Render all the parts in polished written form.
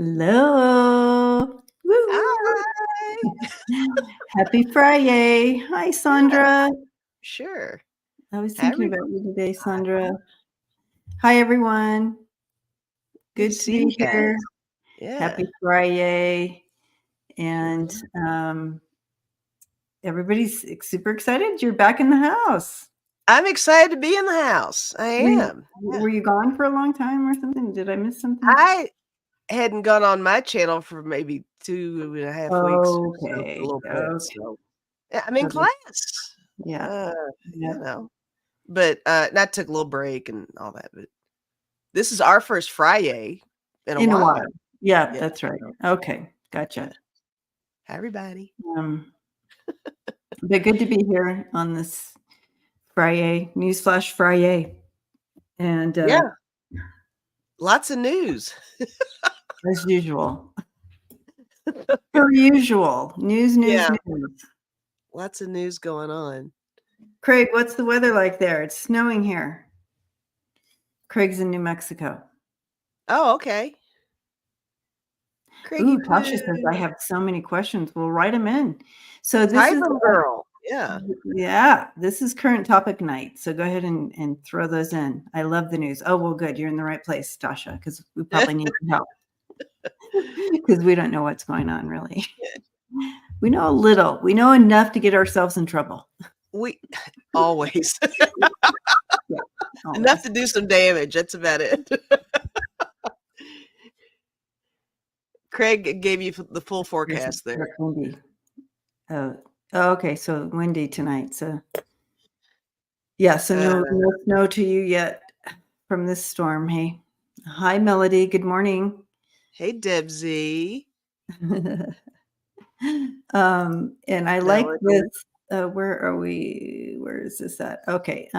Hello. Woo. Hi. Happy FriYay. Hi, Sandra. Sure. I was Hi, thinking about you today, Sandra. Hi, everyone. Good to be here. Yeah. Happy FriYay. And everybody's super excited. You're back in the house. I'm excited to be in the house. I am. Were you gone for a long time or something? Did I miss something? I hadn't gone on my channel for maybe 2.5 weeks. Okay. A little bit. Okay. So I'm in class. Yeah. You know. But that took a little break and all that. But this is our first FriYay in a while. Yeah, that's right. Okay. Gotcha. Hi, everybody. But good to be here on this FriYay, Newsflash FriYay. And lots of news. As usual. Per usual. News. Lots of news going on. Craig, what's the weather like there? It's snowing here. Craig's in New Mexico. Oh, okay. Ooh, Tasha says I have so many questions. We'll write them in. So this is girl. Yeah, this is current topic night. So go ahead and throw those in. I love the news. Oh, well, good. You're in the right place, Tasha, because we probably need some help. Because we don't know what's going on, really. We know a little. We know enough to get ourselves in trouble. We always. Enough to do some damage. That's about it. Craig gave you the full forecast there. Windy. Oh, okay. So windy tonight. So yeah. So no snow to you yet from this storm. Hey, hi, Melody. Good morning. Hey, Debsy. And I like this. Where are we? Where is this at? Okay.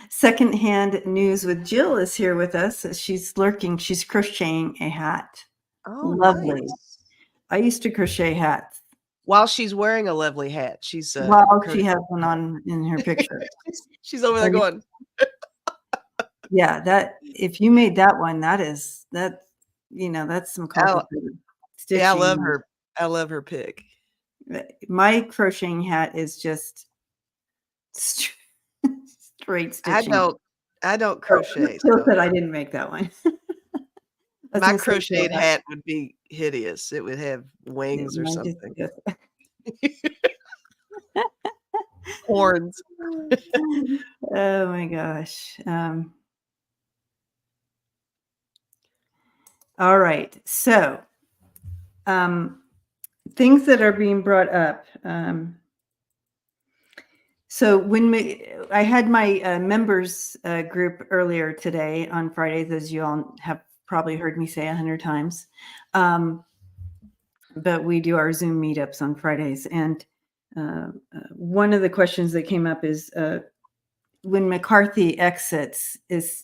Secondhand News with Jill is here with us. She's lurking. She's crocheting a hat. Oh, lovely. Nice. I used to crochet hats. While she's wearing a lovely hat, she's while she has one on in her picture. She's over there going. Yeah, that if you made that one, that's some complicated stitching. Yeah, I love her pic. My crocheting hat is just straight stitching. I don't crochet. So that I didn't make that one. My crocheted hat would be hideous. It would have wings or something. Horns. Oh my gosh. All right. So things that are being brought up. So when I had my members group earlier today on Fridays, as you all have probably heard me say 100 times, but we do our Zoom meetups on Fridays. And one of the questions that came up is when McCarthy exits, is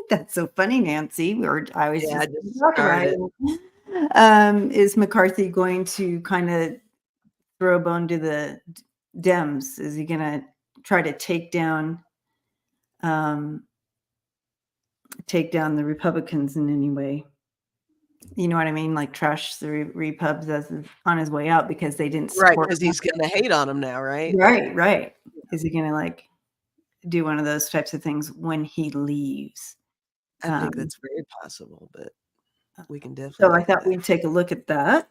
that's so funny, Nancy. I was just talking about it. Is McCarthy going to kind of throw a bone to the Dems? Is he going to try to take down the Republicans in any way? You know what I mean? Like trash the Repubs as on his way out because they didn't support. Right, because he's going to hate on him now, right? Right. Is he going to do one of those types of things when he leaves? I think that's very possible, but we can definitely. So I thought we'd take a look at that.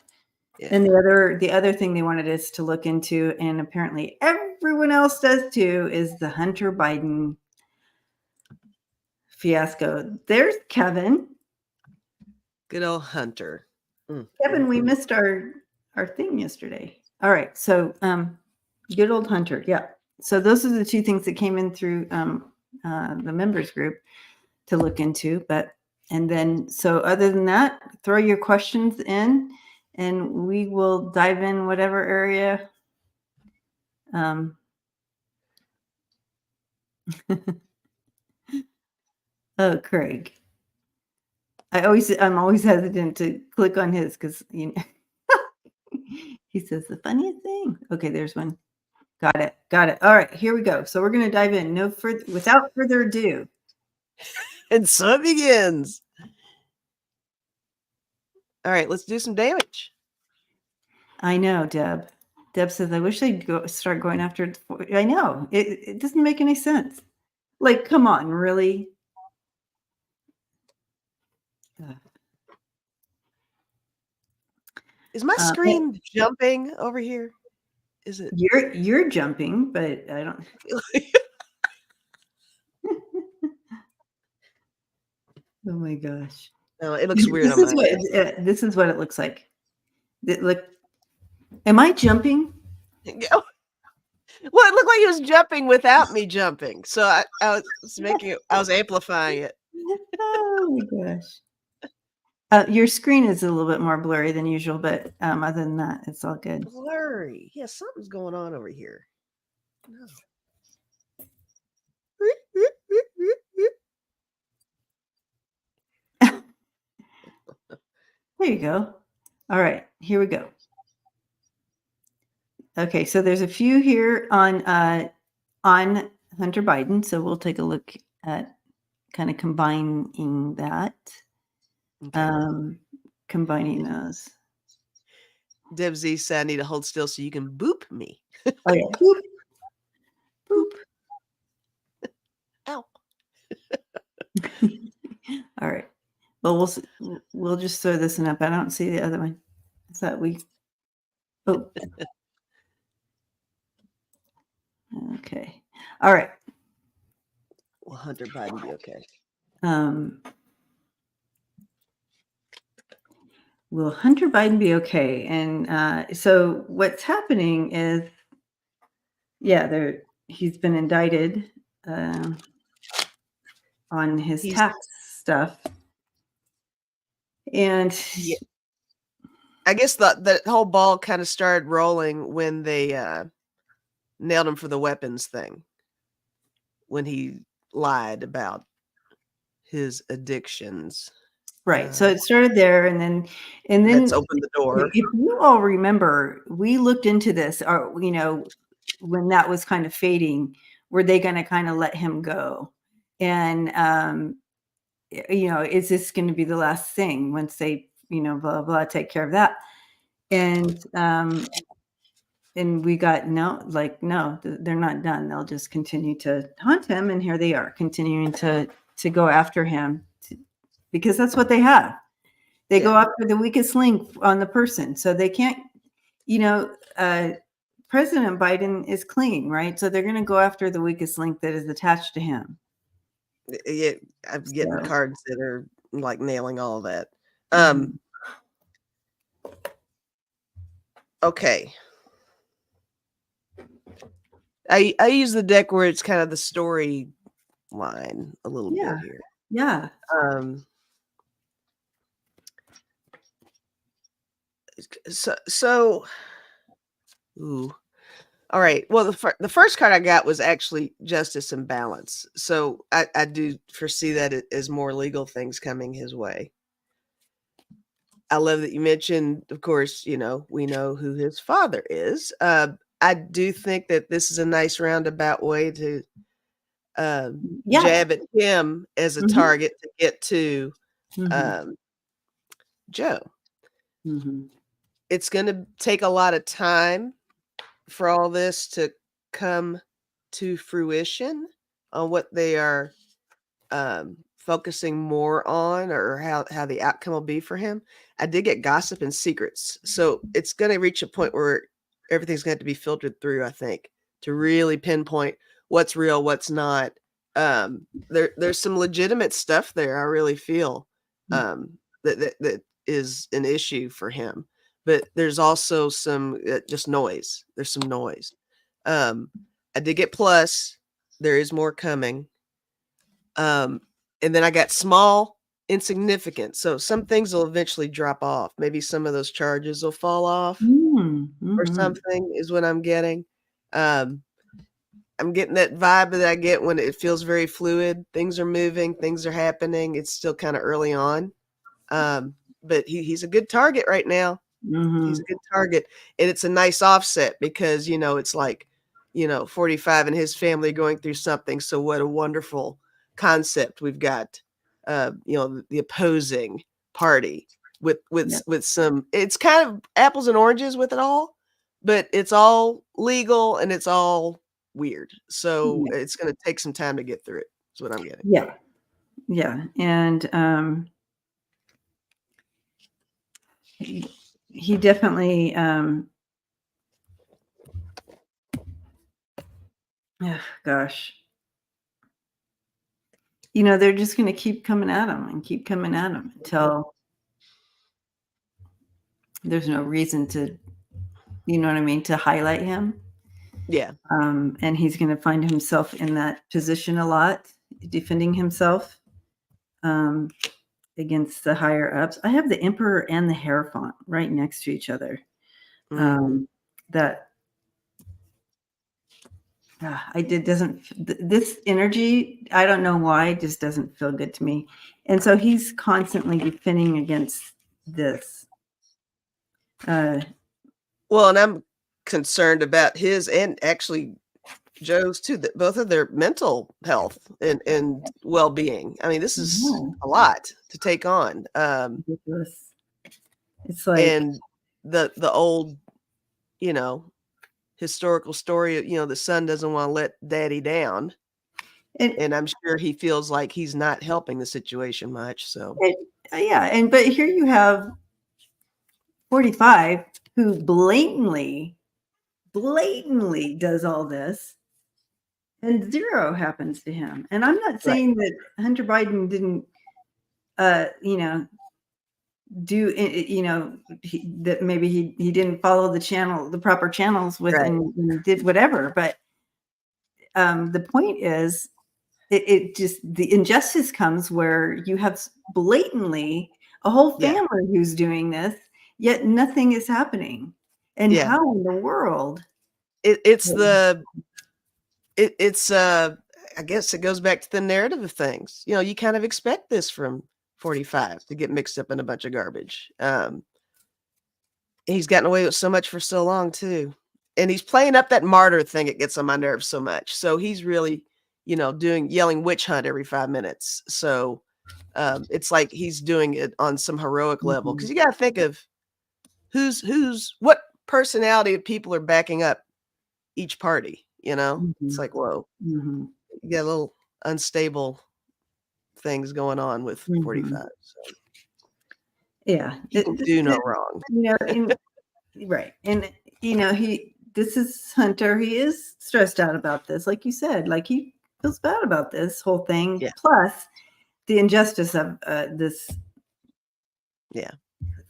Yeah. And the other thing they wanted us to look into, and apparently everyone else does too, is the Hunter Biden fiasco. There's Kevin. Good old Hunter. Kevin, we missed our thing yesterday. All right. So good old Hunter. Yeah. So those are the two things that came in through the members group to look into. And then, so other than that, throw your questions in and we will dive in whatever area. Oh, Craig. I'm always hesitant to click on his because he says the funniest thing. Okay, there's one. Got it. All right, here we go. So we're going to dive in. Without further ado. And so it begins. All right, let's do some damage. I know, Deb. Deb says, I wish they'd start going after. I know. It doesn't make any sense. Like, come on, really? Is my screen jumping over here? Is it? You're jumping, but I don't. Oh my gosh. No, it looks weird on This my is this is what it looks like. Look, am I jumping? Well, it looked like he was jumping without me jumping. So I was amplifying it. Oh my gosh. Your screen is a little bit more blurry than usual, but other than that, it's all good. Blurry. Yeah, something's going on over here. No. There you go. All right, here we go. Okay, so there's a few here on Hunter Biden, so we'll take a look at kind of combining that. Okay. Combining those. Deb Z said I need to hold still so you can boop me. Oh yeah. Boop. Boop. Ow. All right. Well, we'll just throw this one up. I don't see the other one. Is that we? Oh. Okay. All right. Will Hunter Biden be okay? Will Hunter Biden be okay? And so what's happening is, yeah, he's been indicted on his tax stuff. And yeah. I guess that whole ball kind of started rolling when they nailed him for the weapons thing. When he lied about his addictions. Right. So it started there, and then that's opened the door. If you all remember, we looked into this, or when that was kind of fading, were they going to kind of let him go? And is this going to be the last thing once they, blah blah, take care of that? And we got no, they're not done. They'll just continue to hunt him, and here they are continuing to go after him. Because that's what they have. They go after the weakest link on the person. So they can't, President Biden is clean, right? So they're going to go after the weakest link that is attached to him. Yeah, I'm getting cards that are like nailing all of that. Okay. I use the deck where it's kind of the story line a little bit here. Yeah. So ooh. All right. Well, the first card I got was actually justice and balance. So I do foresee that as more legal things coming his way. I love that you mentioned, of course, we know who his father is. I do think that this is a nice roundabout way to jab at him as a target to get to Joe. It's going to take a lot of time for all this to come to fruition on what they are focusing more on, or how the outcome will be for him. I did get gossip and secrets. So it's going to reach a point where everything's going to have to be filtered through, I think, to really pinpoint what's real, what's not. There's some legitimate stuff there. I really feel that is an issue for him, but there's also some just noise. There's some noise. I did get plus. There is more coming. And then I got small, insignificant. So some things will eventually drop off. Maybe some of those charges will fall off or something is what I'm getting. I'm getting that vibe that I get when it feels very fluid. Things are moving, things are happening. It's still kind of early on. But he's a good target right now. He's a good target. And it's a nice offset because, it's like, 45 and his family going through something. So what a wonderful concept we've got the opposing party with Yeah. some, it's kind of apples and oranges with it all, but it's all legal and it's all weird. So Yeah. it's going to take some time to get through it. Is what I'm getting. Yeah. Yeah. And he definitely gosh. They're just going to keep coming at him and keep coming at him until there's no reason to, you know what I mean, to highlight him. Yeah. And he's going to find himself in that position a lot, defending himself against the higher ups. I have the Emperor and the Hierophant right next to each other. That this energy, I don't know why, just doesn't feel good to me. And so he's constantly defending against this. Well, and I'm concerned about his and actually Joe's too, that both of their mental health and well-being. I mean, this is a lot to take on. Ridiculous. It's like, and the old, historical story of, the son doesn't want to let daddy down. And I'm sure he feels like he's not helping the situation much. So but here you have 45 who blatantly does all this, and zero happens to him. And I'm not saying that Hunter Biden didn't, do, that maybe he didn't follow the proper channels and did whatever. But the point is, it just, the injustice comes where you have blatantly a whole family who's doing this, yet nothing is happening. And how in the world? It's I guess it goes back to the narrative of things. You kind of expect this from 45 to get mixed up in a bunch of garbage. He's gotten away with so much for so long too. And he's playing up that martyr thing. It gets on my nerves so much. So he's really, yelling witch hunt every 5 minutes. So it's like he's doing it on some heroic level. Because you got to think of what personality of people are backing up each party, It's like, whoa, you got a little unstable things going on with 45. So. Yeah. He can do no wrong. Right. And, this is Hunter. He is stressed out about this. Like you said, like he feels bad about this whole thing. Yeah. Plus the injustice of this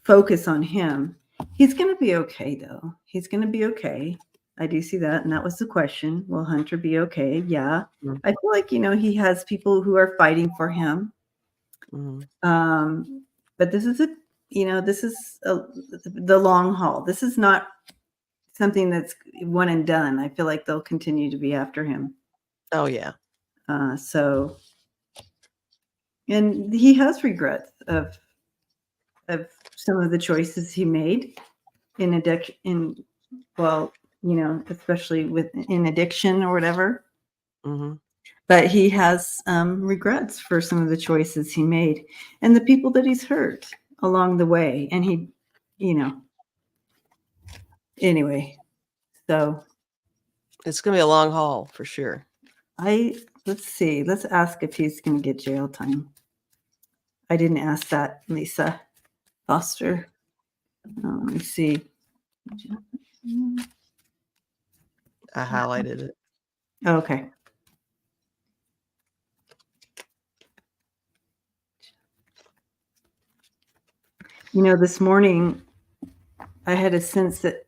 focus on him. He's going to be okay, though. He's going to be okay. I do see that. And that was the question. Will Hunter be okay? Yeah. Mm-hmm. I feel like, he has people who are fighting for him. Mm-hmm. But this is the long haul. This is not something that's one and done. I feel like they'll continue to be after him. Oh, yeah. And he has regrets of some of the choices he made especially in addiction or whatever. Mm-hmm. But he has regrets for some of the choices he made and the people that he's hurt along the way. And he, anyway, so. It's going to be a long haul for sure. Let's see. Let's ask if he's going to get jail time. I didn't ask that, Lisa Foster. Let me see. I highlighted it. Okay. This morning I had a sense that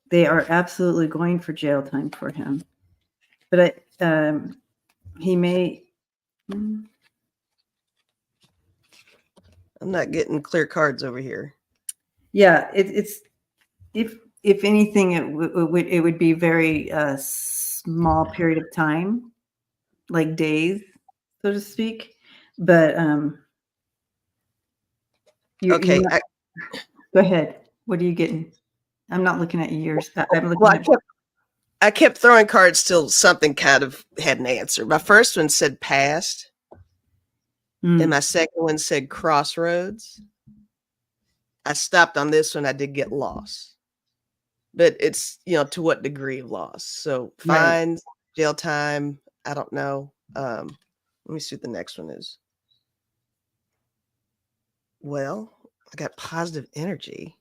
they are absolutely going for jail time for him. But he may. I'm not getting clear cards over here. Yeah, it's if anything, it would be very small period of time, like days, so to speak. But okay, go ahead. What are you getting? I'm not looking at yours. I'm looking at. I kept throwing cards till something kind of had an answer. My first one said past, and my second one said crossroads. I stopped on this one. I did get lost, but it's, to what degree of loss. So Right. fines, jail time, I don't know. Let me see what the next one is. Well, I got positive energy.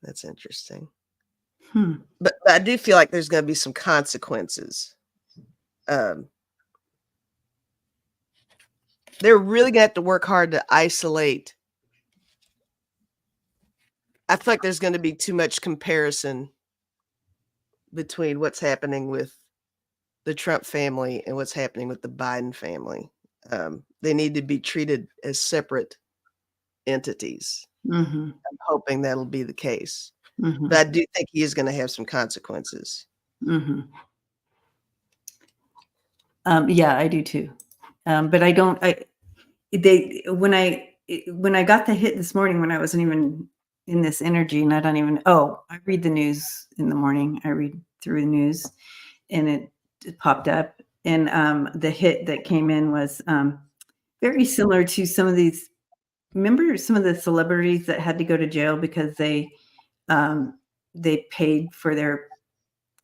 That's interesting. But I do feel like there's going to be some consequences. They're really going to have to work hard to isolate. I feel like there's going to be too much comparison between what's happening with the Trump family and what's happening with the Biden family. They need to be treated as separate entities. I'm hoping that'll be the case. But I do think he is going to have some consequences. Yeah, I do too. But I don't. When I got the hit this morning, when I wasn't even in this energy, and I don't even. Oh, I read the news in the morning. I read through the news, and it popped up, and the hit that came in was very similar to some of these. Remember some of the celebrities that had to go to jail because they paid for their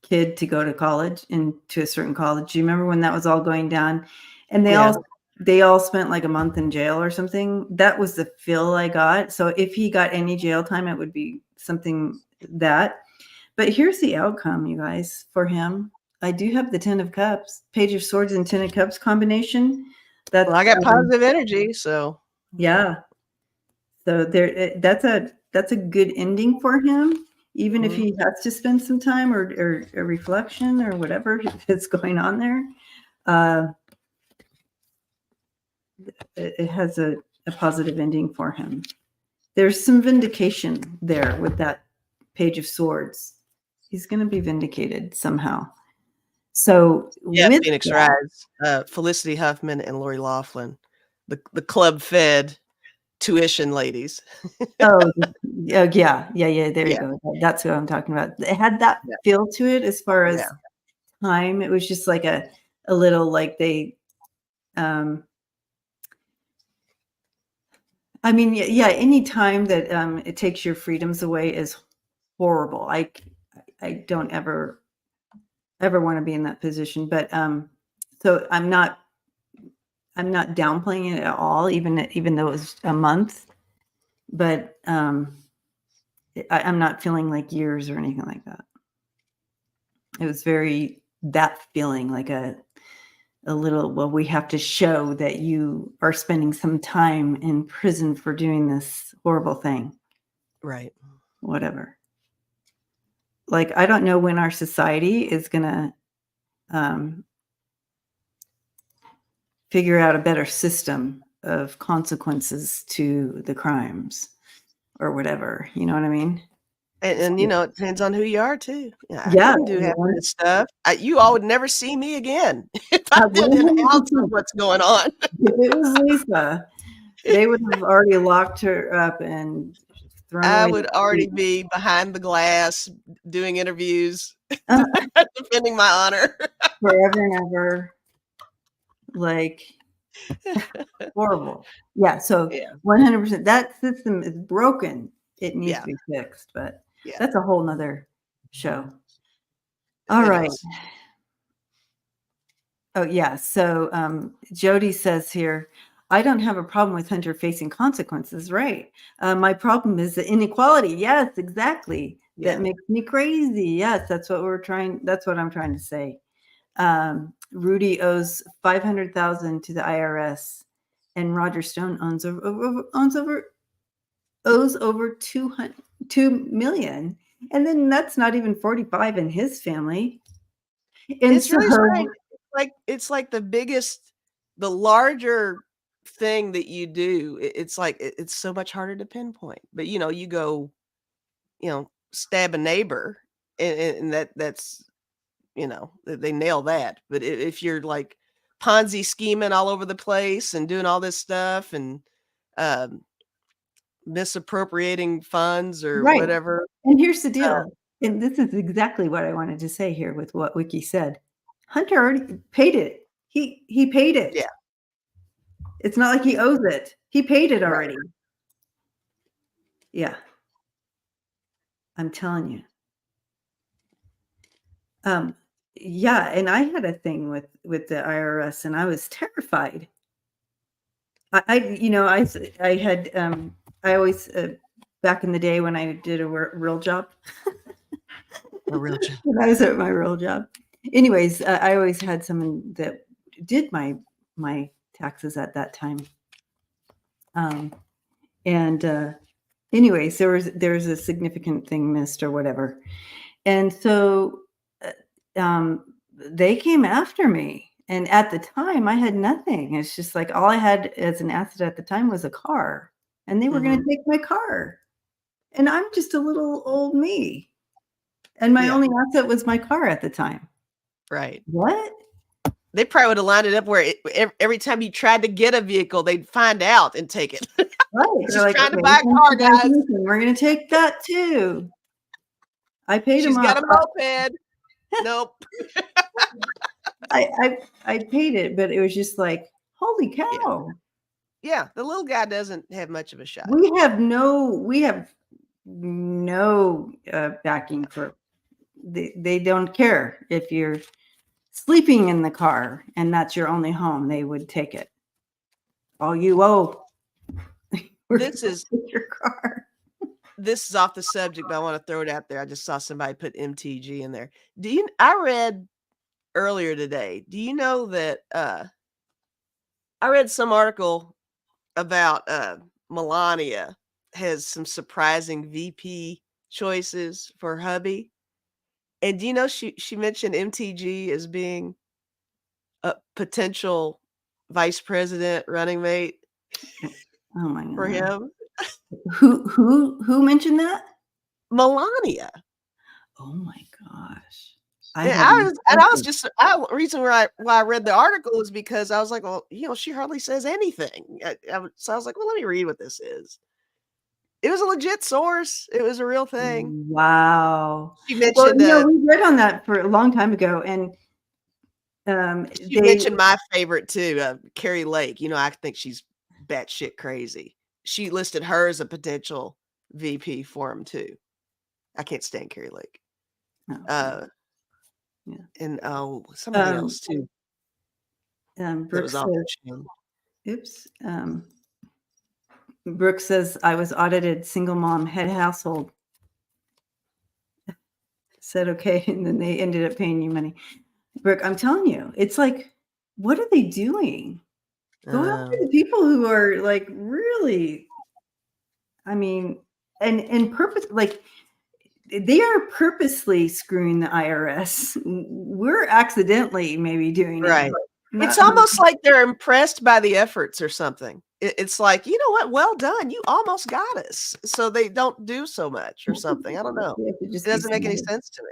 kid to go to college into a certain college. Do you remember when that was all going down? And they all spent like a month in jail or something. That was the feel I got. So if he got any jail time, it would be something that. But here's the outcome, you guys, for him. I do have the 10 of Cups, Page of Swords and 10 of Cups combination. Well, I got positive energy, so yeah. So that's a good ending for him, even if he has to spend some time or a reflection or whatever is going on there. It has a positive ending for him. There's some vindication there with that Page of Swords. He's going to be vindicated somehow. So yeah, Phoenix Rise, Felicity Huffman and Lori Loughlin, the club fed tuition ladies. yeah. There you go. That's what I'm talking about. It had that feel to it as far as time. It was just like a little like they. I mean, yeah. Any time that it takes your freedoms away is horrible. I don't ever want to be in that position. But so I'm not downplaying it at all, even though it was a month. But I'm not feeling like years or anything like that. It was very that feeling like a little, well, we have to show that you are spending some time in prison for doing this horrible thing. Right. Whatever. Like, I don't know when our society is going to figure out a better system of consequences to the crimes or whatever. You know what I mean? And it depends on who you are too. I Yeah, couldn't do half of this stuff. You all would never see me again if I did an ounce of what's going on. If it was Lisa, they would have already locked her up and thrown away. I would already be behind the glass doing interviews, defending my honor forever and ever. Like horrible. Yeah. So 100%. That system is broken. It needs to be fixed, but that's a whole nother show. All right. Oh yeah. So Jody says here, I don't have a problem with Hunter facing consequences, right? My problem is the inequality. Yes, exactly. That makes me crazy. Yes, that's what I'm trying to say. Rudy owes $500,000 to the IRS, and Roger Stone owes over $2 million, and then that's not even 45 in his family. And it's really strange. It's like the larger thing that you do. It's like it's so much harder to pinpoint. But you go, stab a neighbor, and that's. They nail that. But if you're like Ponzi scheming all over the place and doing all this stuff and misappropriating funds or whatever. And here's the deal. And this is exactly what I wanted to say here with what Wiki said. Hunter already paid it. He paid it. Yeah. It's not like he owes it. He paid it Right. already. Yeah. I'm telling you. Yeah, and I had a thing with the IRS, and I was terrified. I had I always back in the day when I did a real job. A real job. When I was at my real job. Anyways, I always had someone that did my taxes at that time. And anyways, there's a significant thing missed or whatever, and so they came after me. And at the time, I had nothing. It's just like all I had as an asset at the time was a car, and they were going to take my car. And I'm just a little old me, and my only asset was my car at the time. Right. What? They probably would have lined it up where every time you tried to get a vehicle, they'd find out and take it. Right. Just like, trying to buy a car, guys. We're going to take that too. I paid them off. She's got a moped. Nope. I paid it, but it was just like, holy cow. Yeah, the little guy doesn't have much of a shot. We have no backing for. They don't care if you're sleeping in the car and that's your only home. They would take it. All you owe. This is your car. This is off the subject, but I want to throw it out there. I just saw somebody put MTG in there. I read earlier today. Do you know that I read some article about Melania has some surprising VP choices for hubby. And do you know she mentioned MTG as being a potential vice president running mate Oh my God. for him? Who mentioned that? Melania. Oh my gosh. Reason why I read the article was because I was like, well, she hardly says anything. So I was like, well, let me read what this is. It was a legit source. It was a real thing. Wow. She mentioned we read on that for a long time ago, and she mentioned my favorite too, Carrie Lake. I think she's batshit crazy. She listed her as a potential VP for him too. I can't stand Carrie Lake. Yeah. And somebody else too. Brooks says, oops. Brooks says, I was audited, single mom, head household. Said okay, and then they ended up paying you money. Brooke, I'm telling you, it's like, what are they doing? Go after the people who are like really, I mean, and purpose, like they are purposely screwing the IRS. We're accidentally maybe doing right. it. It's almost like they're impressed by the efforts or something. It's like, you know what? Well done. You almost got us. So they don't do so much or something. I don't know. It doesn't make any sense to me.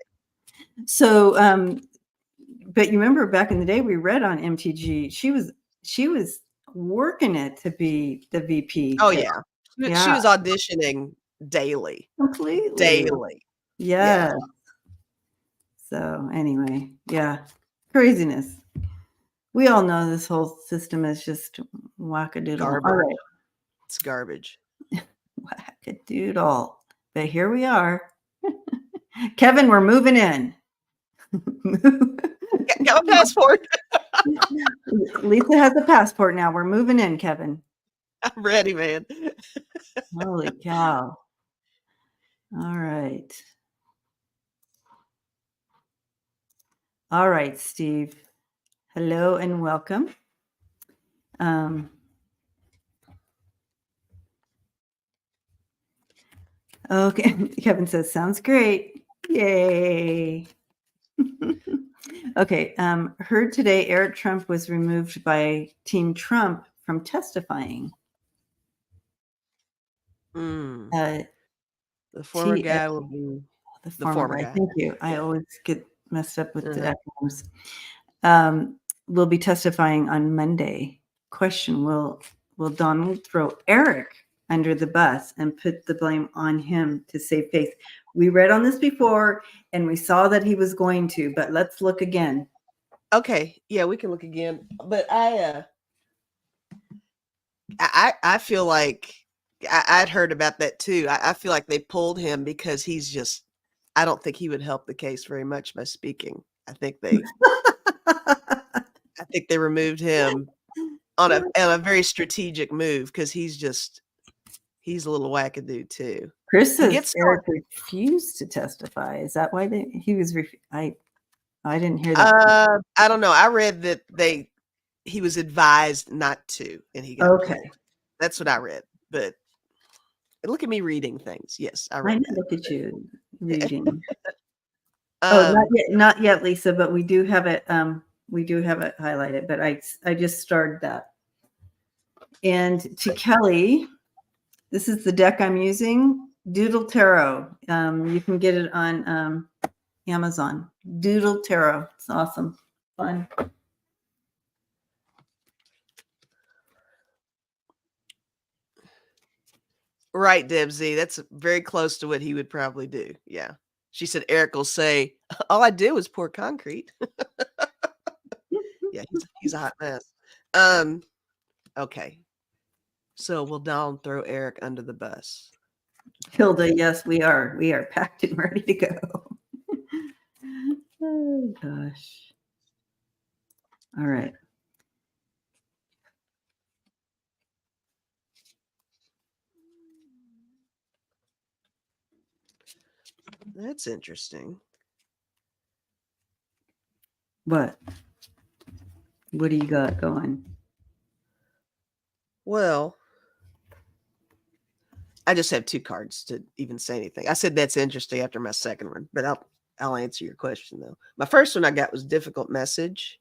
So, but you remember back in the day, we read on MTG, she was working it to be the VP. Oh yeah. She was auditioning daily. Completely. Daily. Yeah. So anyway, craziness. We all know this whole system is just wackadoodle. Garbage. All right. It's garbage. Wackadoodle. But here we are. Kevin, we're moving in. Got a passport. Lisa has a passport now. We're moving in, Kevin. I'm ready, man. Holy cow. All right. All right, Steve. Hello and welcome. Okay, Kevin says, sounds great. Yay. Okay, heard today Eric Trump was removed by Team Trump from testifying. The former guy will be the former guy. Thank you. I always get messed up with the acronyms. Will be testifying on Monday. Question: Will Donald throw Eric under the bus and put the blame on him to save face? We read on this before, and we saw that he was going to, but let's look again. Okay, yeah, we can look again. But I feel like I'd heard about that too. I feel like they pulled him because he's just, I don't think he would help the case very much by speaking. I think they removed him on a very strategic move because he's a little wackadoo too. Chris He says gets Eric refused to testify. Is that why he was? I didn't hear that. I don't know. I read that he was advised not to, and he got Okay. pulled. That's what I read. But look at me reading things. Yes, I I read know, that. look at you reading. Oh, not yet, Lisa, but we do have it. We do have it highlighted, but I just started that. And to Kelly, this is the deck I'm using, Doodle Tarot. You can get it on Amazon. Doodle Tarot. It's awesome. Fun. Right, Deb Z. That's very close to what he would probably do. Yeah. She said Eric will say, all I did was pour concrete. Yeah, he's a hot mess. Okay. So will Dawn throw Eric under the bus? Hilda, yes, we are. We are packed and ready to go. Oh gosh. All right. That's interesting. What? What do you got going? Well, I just have 2 cards to even say anything. I said that's interesting after my second one, but I'll answer your question though. My first one I got was difficult message,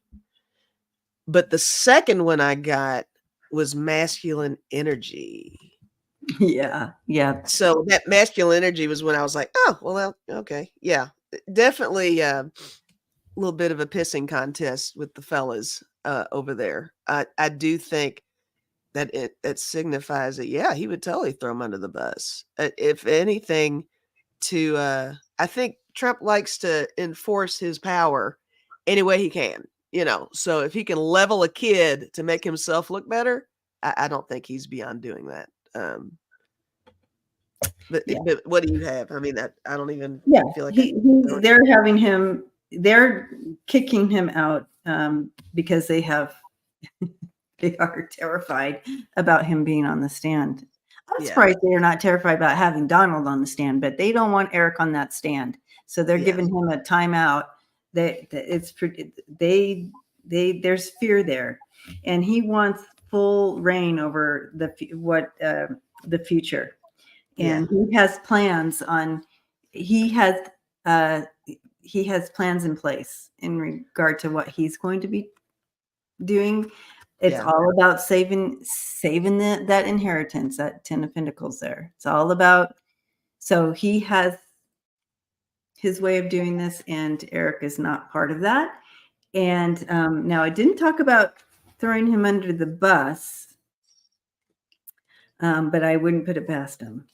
but the second one I got was masculine energy. Yeah. So that masculine energy was when I was like, oh, well, okay. Yeah, definitely a little bit of a pissing contest with the fellas over there. I do think that it signifies that, yeah, he would totally throw him under the bus. If anything, I think Trump likes to enforce his power any way he can, so if he can level a kid to make himself look better, I don't think he's beyond doing that. But what do you have? I mean, I don't even feel like they're kicking him out because they are terrified about him being on the stand. I'm surprised they're not terrified about having Donald on the stand, but they don't want Eric on that stand. So they're giving him a timeout. There's fear there, and he wants full reign over the future. And he has plans in place in regard to what he's going to be doing. It's all about saving that inheritance, that 10 of Pentacles there. It's all about, so he has his way of doing this, and Eric is not part of that. And now I didn't talk about throwing him under the bus, but I wouldn't put it past him.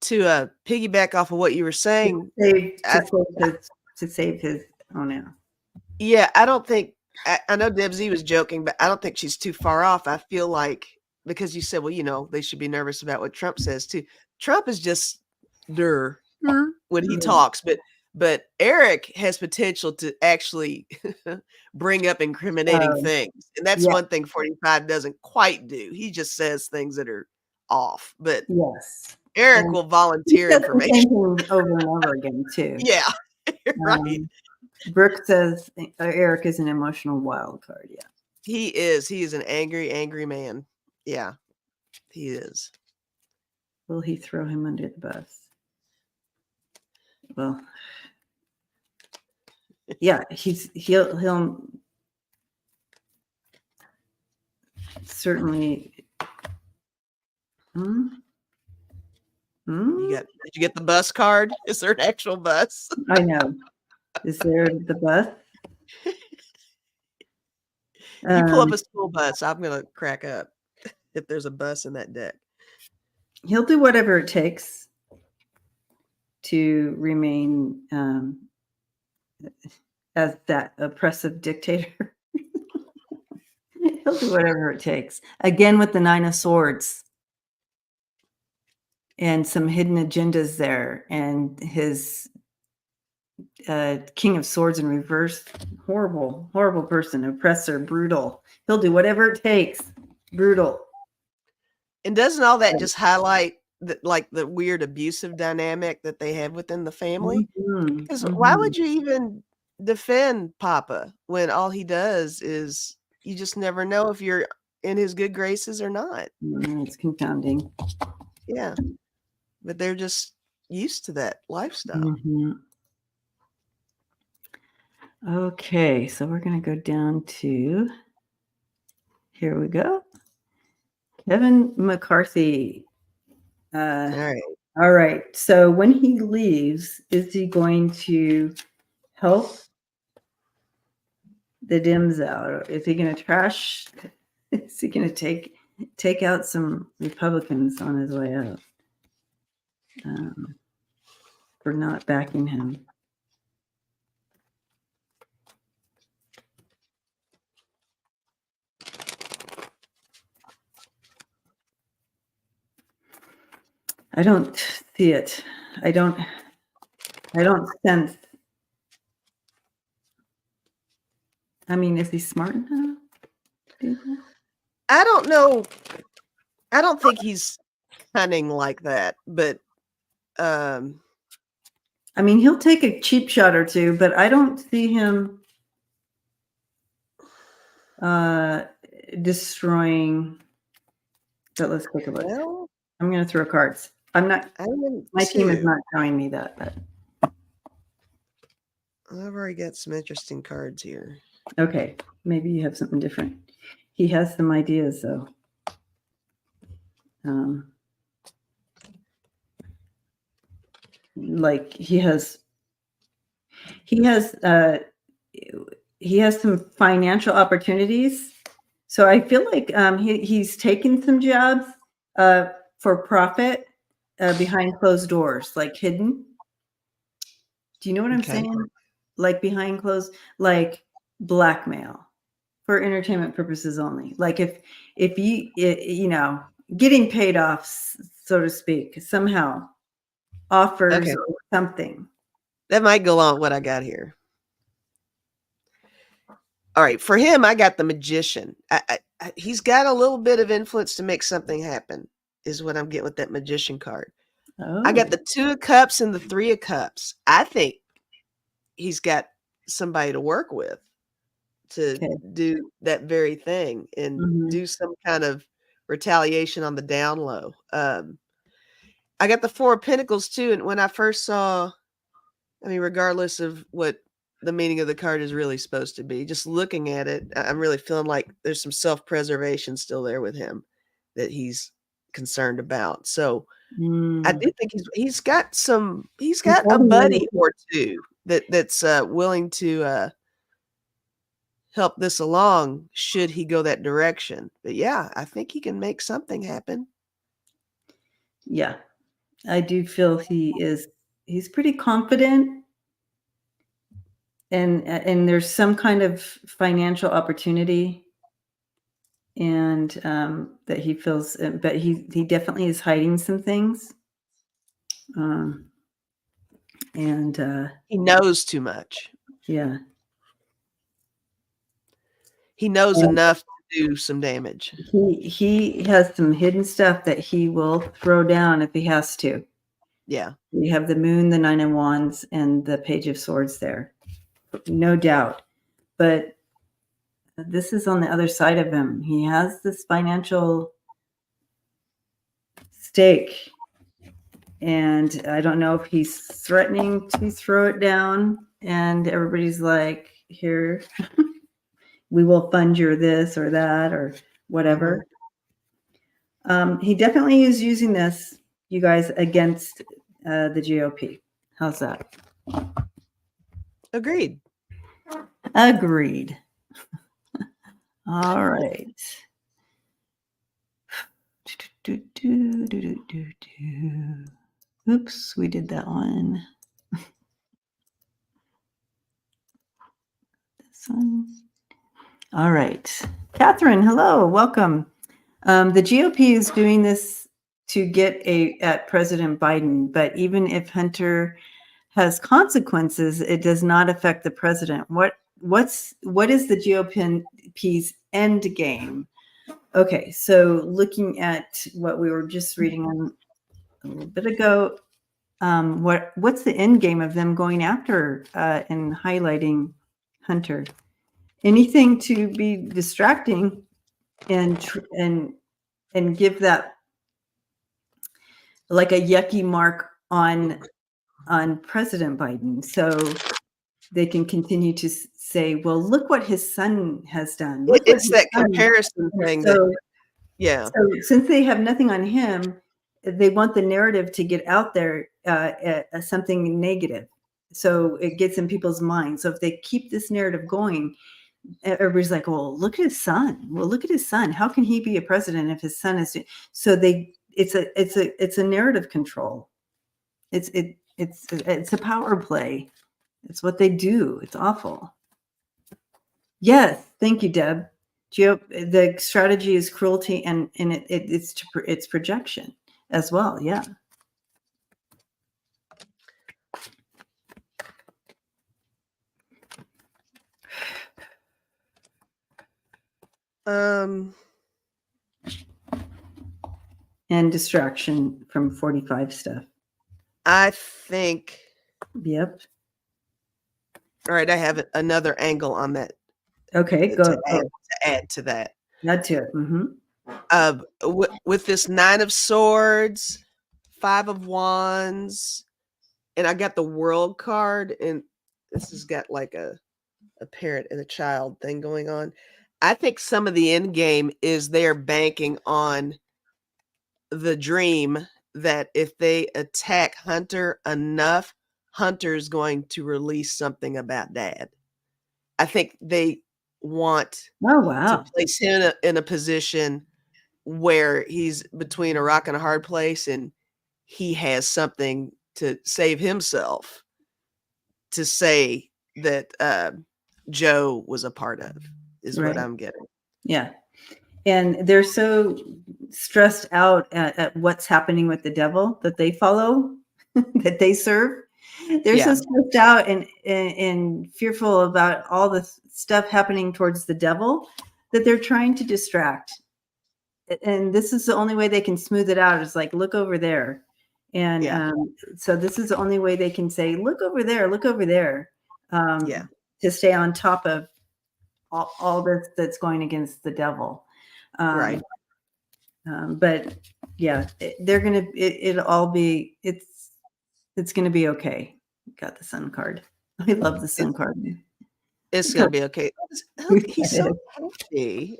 To piggyback off of what you were saying, to save his now. Yeah, I don't think, I know Deb Z was joking, but I don't think she's too far off. I feel like, because you said, well, they should be nervous about what Trump says too. Trump is just when he talks, but Eric has potential to actually bring up incriminating things. And that's one thing 45 doesn't quite do. He just says things that are off, but Eric will volunteer information over and over again too. Yeah, right. Brooke says Eric is an emotional wild card. Yeah, he is. He is an angry man. Yeah, he is. Will he throw him under the bus? Well, yeah, he'll certainly. Did you get the bus card? Is there an actual bus? I know. Is there the bus? You pull up a school bus, I'm gonna crack up if there's a bus in that deck. He'll do whatever it takes to remain as that oppressive dictator. He'll do whatever it takes. Again, with the 9 of Swords and some hidden agendas there, and his King of Swords in reverse. Horrible, horrible person, oppressor, brutal. He'll do whatever it takes. Brutal. And doesn't all that just highlight the weird abusive dynamic that they have within the family? Because why would you even defend Papa when all he does is you just never know if you're in his good graces or not? It's confounding. Yeah. But they're just used to that lifestyle. Mm-hmm. Okay, so we're going to go down to, here we go. Kevin McCarthy. All right. So when he leaves, is he going to help the Dems out? Or is he going to trash? Is he going to take out some Republicans on his way out for not backing him? I don't see it. I don't sense. I mean, is he smart enough? I don't know. I don't think he's cunning like that, but I mean, he'll take a cheap shot or two, but I don't see him destroying. But let's take a look. well, I'm going to throw cards. I'm not. My team is not showing me that. But I've already got some interesting cards here. Okay, maybe you have something different. He has some ideas, though. Like he has some financial opportunities. So I feel like he's taken some jobs for profit behind closed doors, like hidden. Do you know what I'm saying? Like behind closed, like blackmail for entertainment purposes only. Like if you know, getting paid off, so to speak, somehow offers or something. That might go on what I got here. All right, for him, I got the Magician. He's got a little bit of influence to make something happen, is what I'm getting with that Magician card. Oh. I got the 2 of Cups and the 3 of Cups. I think he's got somebody to work with to do that very thing and do some kind of retaliation on the down low. I got the 4 of Pentacles too, and when I first saw, I mean, regardless of what the meaning of the card is really supposed to be, just looking at it, I'm really feeling like there's some self-preservation still there with him that he's concerned about. So I do think he's got a buddy or two that's willing to help this along should he go that direction. But yeah, I think he can make something happen. Yeah, I do feel he's pretty confident, and there's some kind of financial opportunity, and that he feels, but he definitely is hiding some things. And he knows too much. Yeah. He knows enough to do some damage. He has some hidden stuff that he will throw down if he has to. Yeah. We have the Moon, the 9 of Wands, and the Page of Swords there. No doubt. But this is on the other side of him. He has this financial stake. And I don't know if he's threatening to throw it down. And everybody's like, here, we will fund your this or that or whatever. He definitely is using this, you guys, against the GOP. How's that? Agreed. Agreed. All right. Oops, we did that one. This one. All right. Catherine, hello, welcome. The GOP is doing this to get at President Biden, but even if Hunter has consequences, it does not affect the president. What is the GOP's end game? Okay, so looking at what we were just reading on a little bit ago, what's the end game of them going after and highlighting Hunter? Anything to be distracting and give that like a yucky mark on President Biden, so they can continue to say, "Well, look what his son has done." It's that comparison thing. So since they have nothing on him, they want the narrative to get out there as something negative, so it gets in people's minds. So if they keep this narrative going, everybody's like, "Well, look at his son. Well, look at his son. How can he be a president if his son is?" So it's a narrative control. It's a power play. It's what they do. It's awful. Yes, thank you, Deb. The strategy is cruelty, and it's projection as well. Yeah. And distraction from 45 stuff. I think. Yep. All right, I have another angle on that. Okay, go to add to that. Add to it. Mm-hmm. With this 9 of Swords, 5 of Wands, and I got the World card, and this has got like a parent and a child thing going on. I think some of the end game is they're banking on the dream that if they attack Hunter enough, Hunter's going to release something about Dad. I think they want to place him in a position where he's between a rock and a hard place, and he has something to save himself to say that Joe was a part of, is what I'm getting. Yeah. And they're so stressed out at what's happening with the devil that they follow, that they serve. They're so stressed out and fearful about all the stuff happening towards the devil that they're trying to distract. And this is the only way they can smooth it out, is like, look over there. And so this is the only way they can say, look over there, to stay on top of all this that's going against the devil. Right. But yeah, they're going to, it'll all be, it's going to be okay. Got the sun card. I love the sun card. It's going to be okay. He's so happy.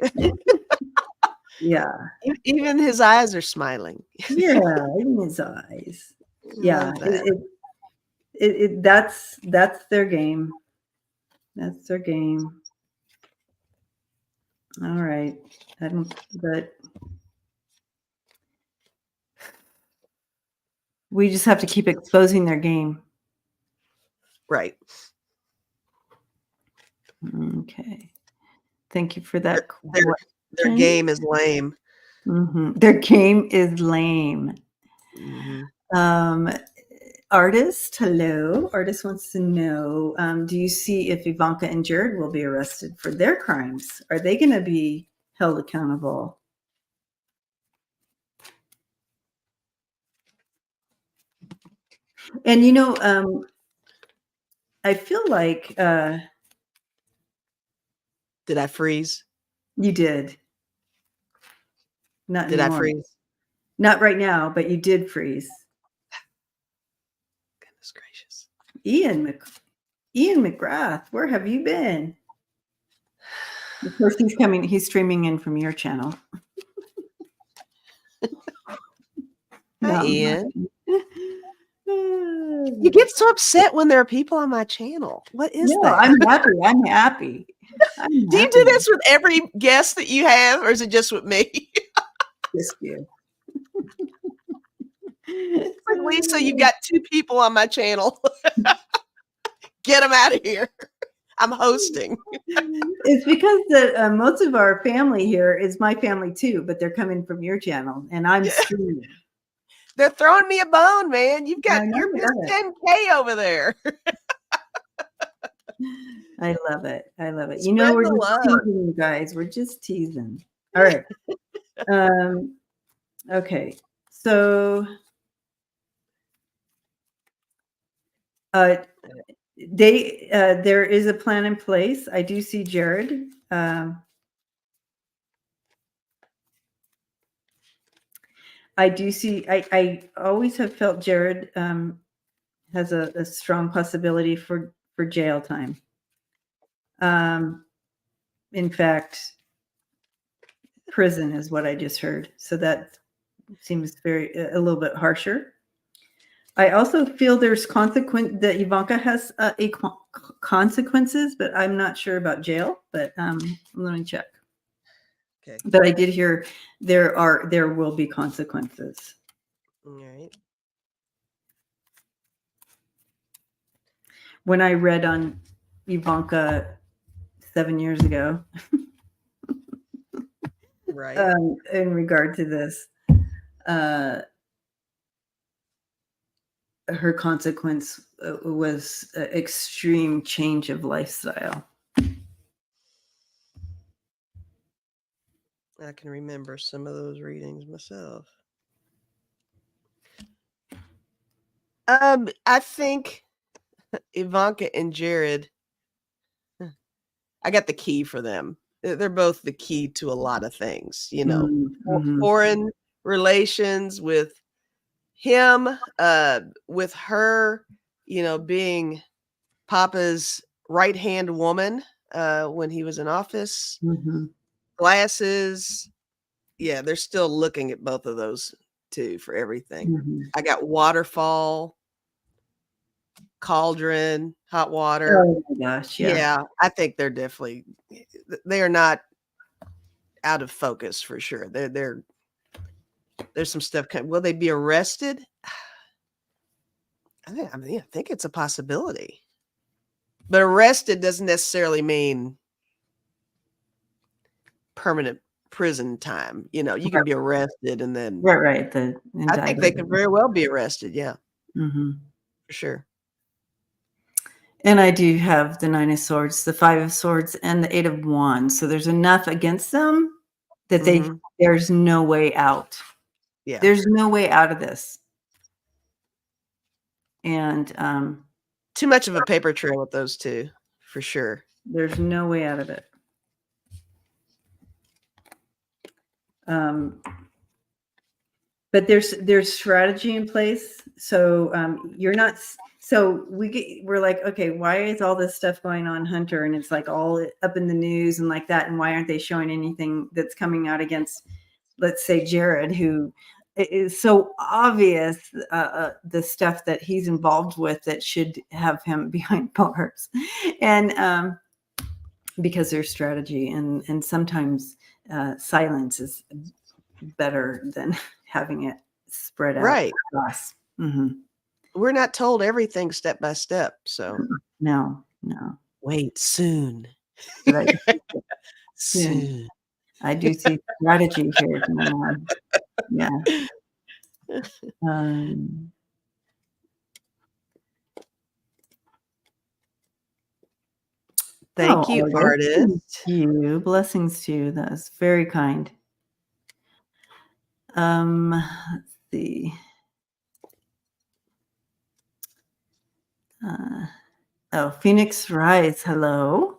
Yeah. Even his eyes are smiling. Yeah, even his eyes. Yeah. That's their game. That's their game. All right. But we just have to keep exposing their game. Right. Okay. Thank you for that. Their game is lame. Mm-hmm. Their game is lame. Mm-hmm. Artist, hello. Artist wants to know, do you see if Ivanka and Jared will be arrested for their crimes? Are they going to be held accountable? And, you know, I feel like... did I freeze? You did. Not did anymore. I freeze? Not right now, but you did freeze. Goodness gracious. Ian McGrath, where have you been? Of course, he's streaming in from your channel. Hi, Ian. You get so upset when there are people on my channel. What is that? I'm happy. Do you do this with every guest that you have, or is it just with me? Just you. It's like, Lisa, you've got 2 people on my channel. Get them out of here. I'm hosting. It's because that most of our family here is my family too, but they're coming from your channel, and I'm Yeah. streaming. They're throwing me a bone, man. You're I love missing it. 10K over there. I love it. I love it. You know, Spread we're the just love. teasing you guys. We're just teasing. All right. Okay. So there is a plan in place. I do see Jared. I do see. I always have felt Jared has a strong possibility for jail time. In fact, prison is what I just heard. So that seems a little bit harsher. I also feel there's that Ivanka has consequences, but I'm not sure about jail. But let me check. Okay. But I did hear there will be consequences. All right. When I read on Ivanka 7 years ago, Right. in regard to this, her consequence was extreme change of lifestyle. I can remember some of those readings myself. I think Ivanka and Jared, I got the key for them. They're both the key to a lot of things, you know. Mm-hmm. Foreign relations with him, with her, you know, being Papa's right-hand woman when he was in office. Mm-hmm. Glasses. Yeah, they're still looking at both of those too for everything. Mm-hmm. I got waterfall, cauldron, hot water. Oh my gosh, yeah. Yeah, I think they're definitely, they are not out of focus for sure. There's some stuff. Will they be arrested? I think it's a possibility. But arrested doesn't necessarily mean permanent prison time. You know, you can be arrested and then Right. I think they could very well be arrested. Yeah, Mm-hmm. for sure. And I do have the 9 of Swords, the 5 of Swords, and the 8 of Wands. So there's enough against them that there's no way out. Yeah. There's no way out of this. And too much of a paper trail with those two, for sure. There's no way out of it. But there's strategy in place. So you're not. So we're like, okay, why is all this stuff going on, Hunter? And it's like all up in the news and like that. And why aren't they showing anything that's coming out against, let's say, Jared, who is so obvious the stuff that he's involved with that should have him behind bars, and because there's strategy and sometimes silence is better than having it spread out. Right. Across. Mm-hmm. We're not told everything step by step. So no. Wait, soon. Soon. I do see strategy here. Yeah. Thank you, artist. Thank you. Blessings to you. That was very kind. Let's see. Phoenix Rise. Hello.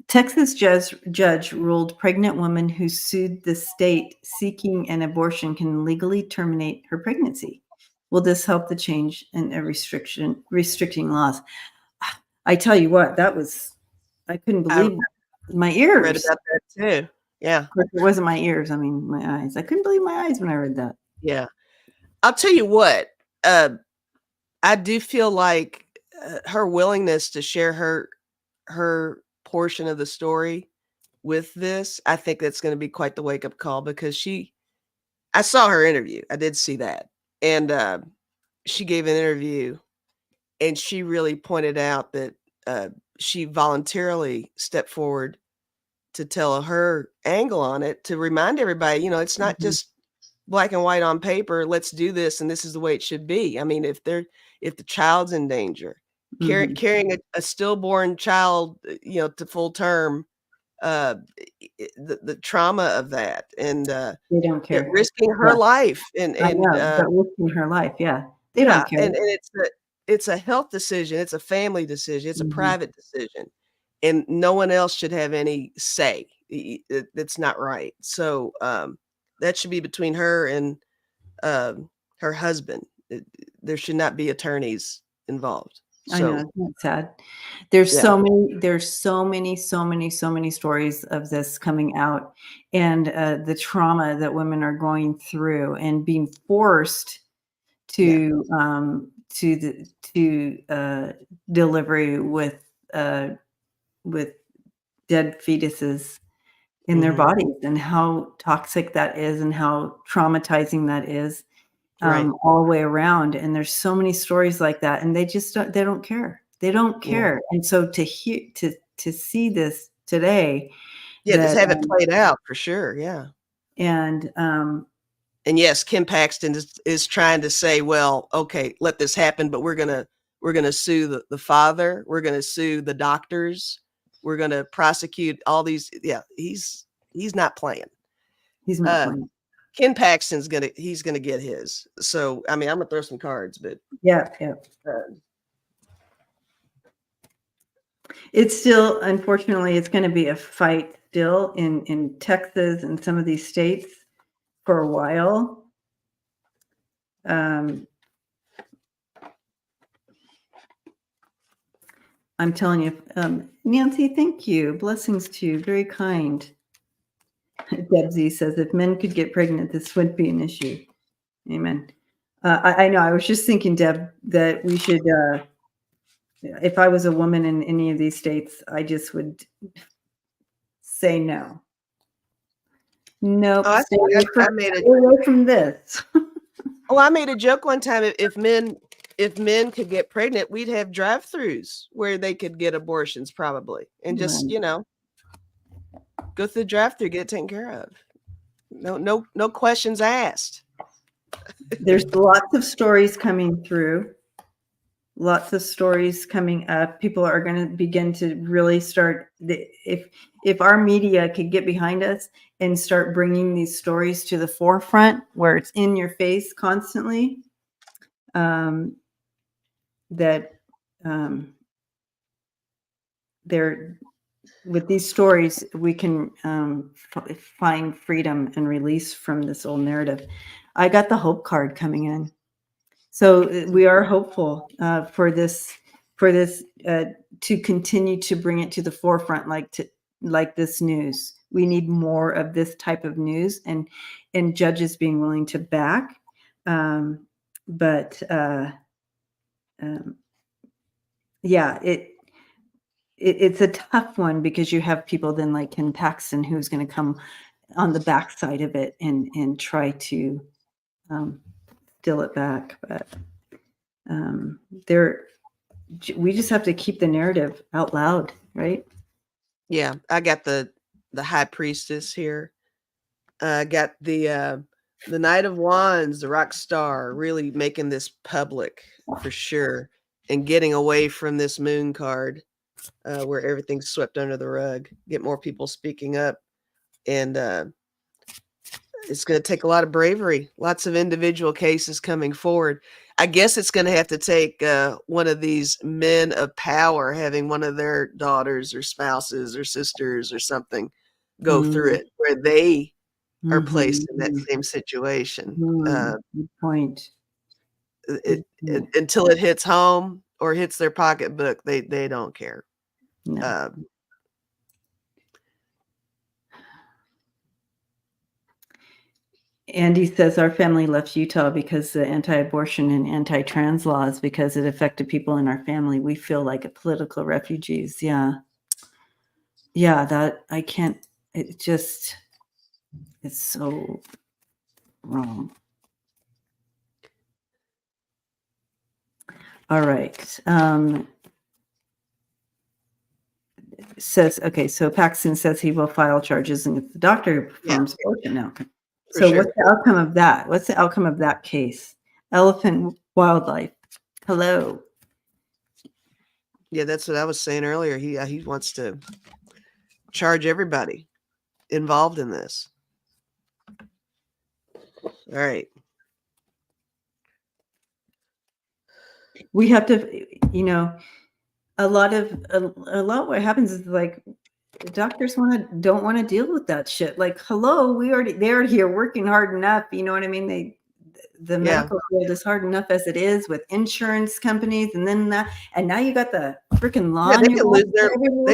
Texas judge ruled pregnant woman who sued the state seeking an abortion can legally terminate her pregnancy. Will this help the change in restricting laws? I tell you what, I couldn't believe my ears. Read about that too. Yeah. Of course, it wasn't my ears. I mean, my eyes. I couldn't believe my eyes when I read that. Yeah. I'll tell you what, I do feel like her willingness to share her portion of the story with this, I think that's going to be quite the wake up call because I saw her interview. I did see that. And she gave an interview and she really pointed out that she voluntarily stepped forward to tell her angle on it, to remind everybody, it's not just black and white on paper. Let's do this, and this is the way it should be. I mean, if the child's in danger, carrying a stillborn child, to full term, the trauma of that, and they don't care. risking her life, and I know, but risking her life, they don't care. and it's a health decision, it's a family decision, it's a private decision, and no one else should have any say. It's not right. So that should be between her and her husband. There should not be attorneys involved. I know, isn't that sad? There's Yeah. so many stories of this coming out, and the trauma that women are going through and being forced to delivery with dead fetuses in their bodies, and how toxic that is and how traumatizing that is. Right. All the way around. And there's so many stories like that, and they don't care. They don't care. Yeah. And so to see this today, Just have it played out for sure. Yeah. And yes, Kim Paxton is trying to say, well, okay, let this happen, but we're gonna sue the father, we're gonna sue the doctors, we're gonna prosecute all these. Yeah, he's not playing. He's not playing. Ken Paxton's gonna get his. So I mean, I'm gonna throw some cards, but it's still, unfortunately, it's going to be a fight still in Texas and some of these states for a while. I'm telling you, Nancy, thank you. Blessings to you. Very kind. Deb Z says, if men could get pregnant, this wouldn't be an issue. Amen. I know. I was just thinking, Deb, that we should, if I was a woman in any of these states, I just would say no. Nope. Stay away from this. Oh, I made a joke one time. If men could get pregnant, we'd have drive-throughs where they could get abortions, probably, and just go through the drive-through, get it taken care of. No questions asked. There's lots of stories coming through. Lots of stories coming up. People are going to begin to really start. If our media could get behind us and start bringing these stories to the forefront, where it's in your face constantly, with these stories, we can find freedom and release from this old narrative. I got the hope card coming in. So we are hopeful for this to continue to bring it to the forefront, like this news. We need more of this type of news, and judges being willing to back. It's a tough one, because you have people then like Ken Paxton, who's going to come on the backside of it and try to steal it back. But we just have to keep the narrative out loud, right? Yeah, I got the high priestess here. I got the Knight of Wands, the rock star, really making this public for sure, and getting away from this moon card where everything's swept under the rug. Get more people speaking up, and it's going to take a lot of bravery, lots of individual cases coming forward. I guess it's going to have to take one of these men of power having one of their daughters or spouses or sisters or something go through it, where they are placed in that same situation. Good point. Until it hits home or hits their pocketbook, they don't care. No. Andy says our family left Utah because the anti-abortion and anti-trans laws, because it affected people in our family. We feel like political refugees. Yeah, that I can't. It's so wrong. All right. says, okay, so Paxton says he will file charges and if the doctor performs abortion now. So sure. what's the outcome of that? What's the outcome of that case? Elephant Wildlife. Hello. Yeah, that's what I was saying earlier. He wants to charge everybody involved in this. All right. We have to, you know, a lot what happens is like doctors don't want to deal with that shit. Like, hello, they're here working hard enough. You know what I mean? The medical field is hard enough as it is with insurance companies, and then and now you got the freaking law. Yeah, they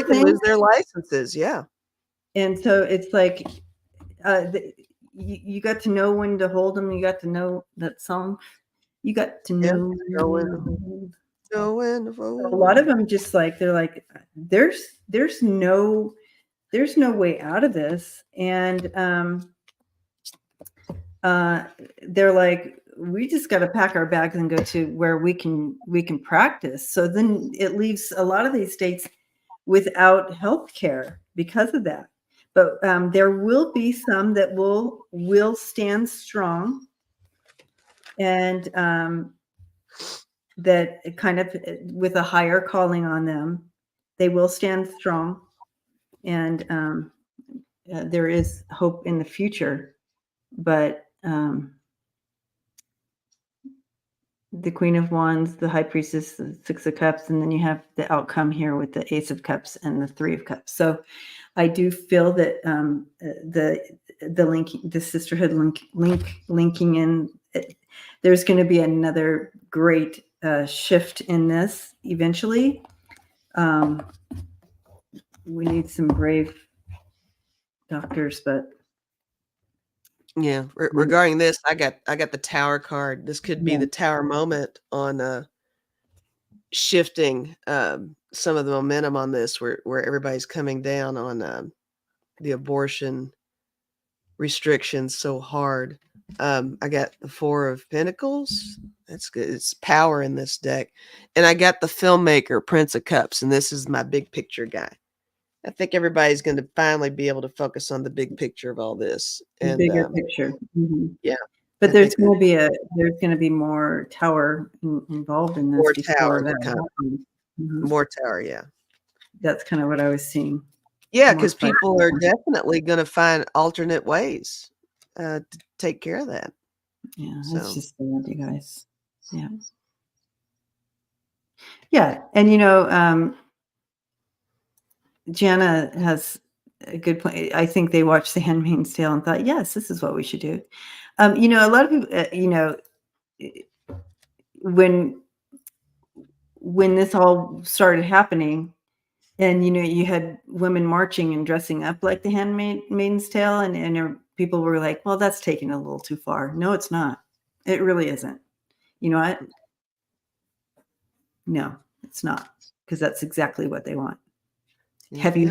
can lose their licenses. Yeah. And so it's like, you got to know when to hold them. You got to know that song. You got to know. A lot of them just like, they're like, there's no way out of this. And they're like, we just got to pack our bags and go to where we can practice. So then it leaves a lot of these states without health care because of that. But there will be some that will stand strong, and that kind of with a higher calling on them, they will stand strong, and there is hope in the future. But the Queen of Wands, the High Priestess, the Six of Cups, and then you have the outcome here with the Ace of Cups and the Three of Cups. So I do feel that the sisterhood linking in, there's going to be another great shift in this eventually. We need some brave doctors, but yeah. Regarding this, I got the Tower card. This could be the Tower moment on shifting some of the momentum on this, where everybody's coming down on the abortion restrictions so hard. I got the Four of Pentacles. That's good. It's power in this deck. And I got the filmmaker, Prince of Cups, and this is my big picture guy. I think everybody's going to finally be able to focus on the big picture of all this. And bigger picture. Mm-hmm. Yeah. But there's going to be more Tower involved in this. More before Tower. More Tower, yeah. That's kind of what I was seeing. Yeah, because people are definitely going to find alternate ways to take care of that. Yeah, that's just sad, you guys. Yeah. Yeah, and Jana has a good point. I think they watched The Handmaid's Tale and thought, yes, this is what we should do. A lot of people, when this all started happening, and you had women marching and dressing up like The Handmaid's Tale, and people were like, well, that's taking it a little too far. No, it's not. It really isn't. You know what? No, it's not, because that's exactly what they want. Yeah. Have you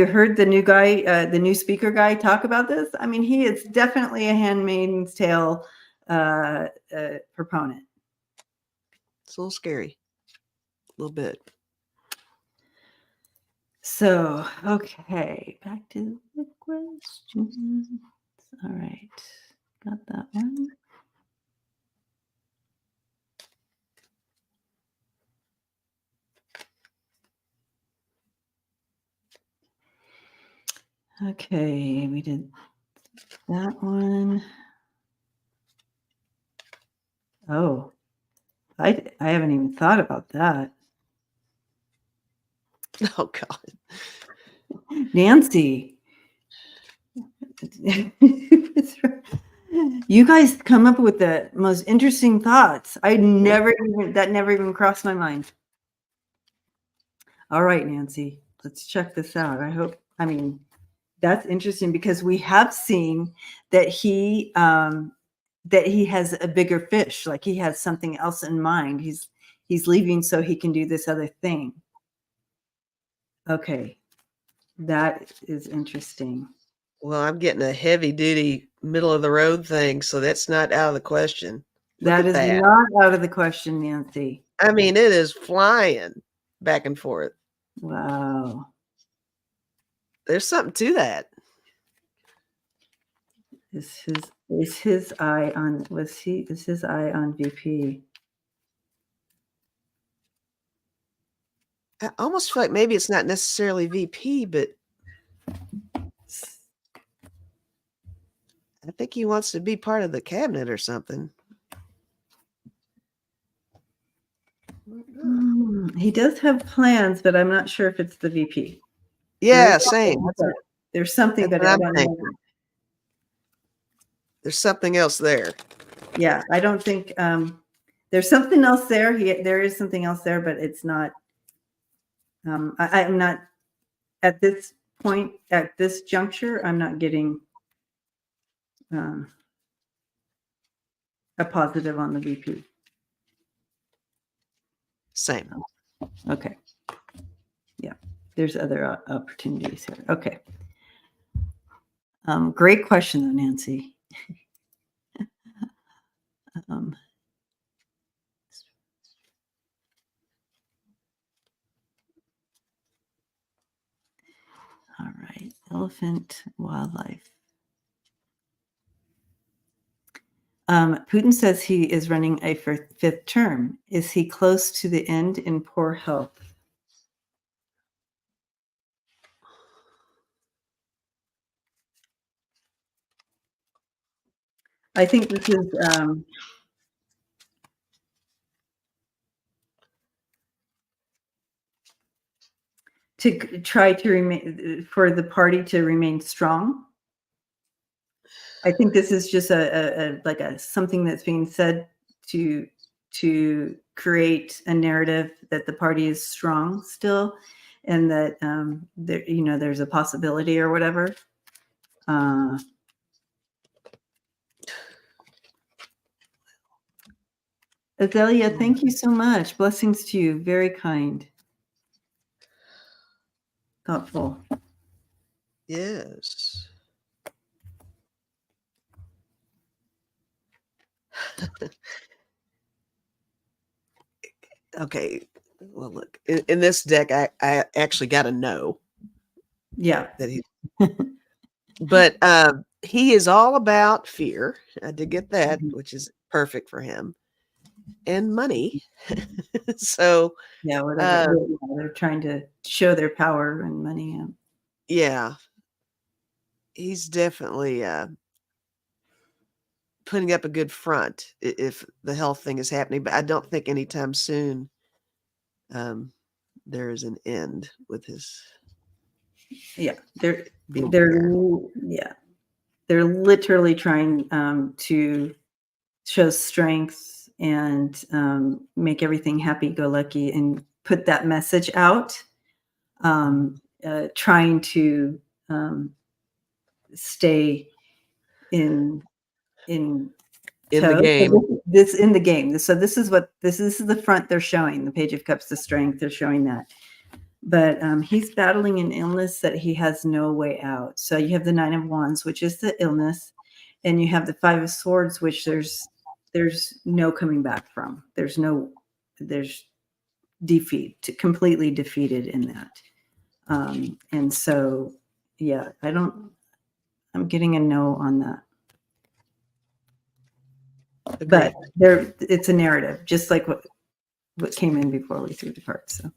heard the new guy, the new speaker guy, talk about this? I mean, he is definitely a Handmaid's Tale proponent. It's a little scary, a little bit. So, okay, back to the questions. All right, got that one. Okay, we did that one. Oh, I haven't even thought about that. Oh, God. Nancy. You guys come up with the most interesting thoughts. That never even crossed my mind. All right, Nancy, let's check this out. That's interesting, because we have seen that he has a bigger fish, like he has something else in mind. He's leaving so he can do this other thing. Okay, that is interesting. Well, I'm getting a heavy duty middle of the road thing, so that's not out of the question. That is not out of the question, Nancy. I mean, it is flying back and forth. Wow. There's something to that. Is his eye on VP? I almost feel like maybe it's not necessarily VP, but I think he wants to be part of the cabinet or something. He does have plans, but I'm not sure if it's the VP. Yeah, same. There's something, That's but what I I'm don't know. thinking. There's something else there. Yeah, I don't think there's something else there. There is something else there, but it's not. I'm not at this point, at this juncture. I'm not getting a positive on the VP. Same. Okay. Yeah, there's other opportunities here. Okay. Great question, though, Nancy. All right, elephant wildlife. Putin says he is running a fifth term. Is he close to the end in poor health? I think this is to try to remain for the party to remain strong. I think this is just a something that's being said to create a narrative that the party is strong still, and that there's a possibility or whatever. Azalea, thank you so much. Blessings to you. Very kind. Thoughtful. Yes. Okay. Well, look, in this deck, I actually got a no. Yeah. That he, but he is all about fear. I did get that, which is perfect for him, and money. So yeah, whatever. They're trying to show their power and money. Yeah, he's definitely putting up a good front if the health thing is happening, but I don't think anytime soon there is an end with his. Yeah, they're literally trying to show strength and make everything happy-go-lucky and put that message out. Trying to stay in the game. This in the game. So this is the front they're showing. The Page of Cups, the strength, they're showing that. But he's battling an illness that he has no way out. So you have the Nine of Wands, which is the illness, and you have the Five of Swords, which there's no coming back from. There's defeat, completely defeated in that. And so, yeah, I'm getting a no on that. Agreed. But it's a narrative, just like what came in before we threw the cards. So,